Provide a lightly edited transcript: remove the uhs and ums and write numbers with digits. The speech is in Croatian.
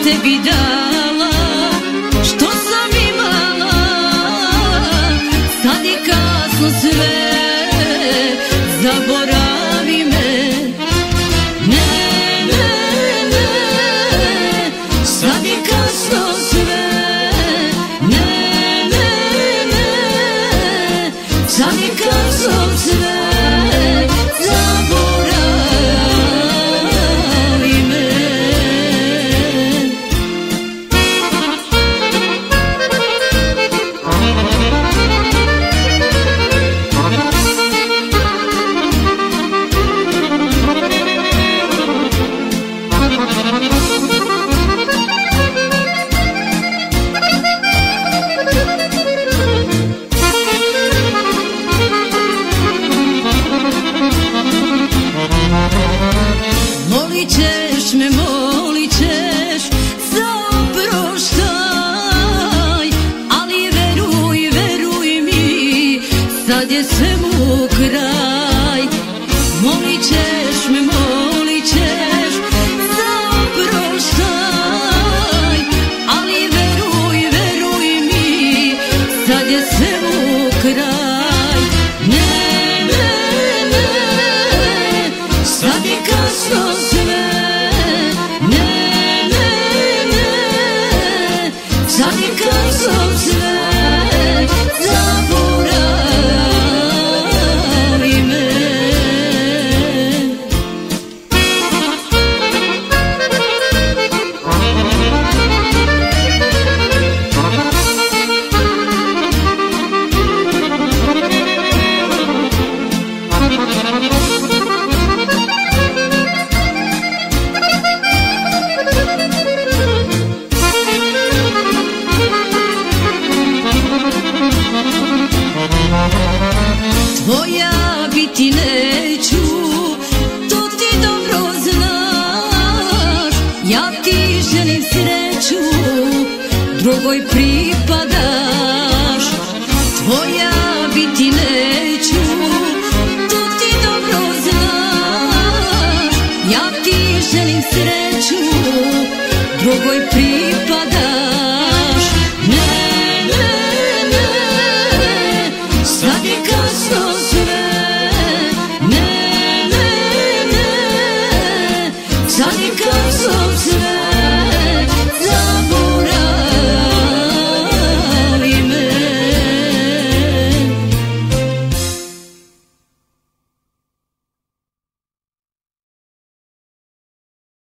tebi dala, što sam imala, sad je kasno sve, zaboravi me. Ne, ne, ne, sad je kasno sve, ne, ne, ne, sad je kasno sve, zaboravi me. Molit ćeš me, molit ćeš za oproštaj, ali veruj, veruj mi, sad je svemu kraj. Molit ćeš me, molit ćeš za oproštaj, ali veruj, veruj mi, sad je svemu kraj. Ne, ne, ne, sad je kasno sve, ne, ne, ne, sad je kasno sve, zaboravi me. Tvoja biti neću, to ti dobro znaš, ja ti želim sreću, drugoj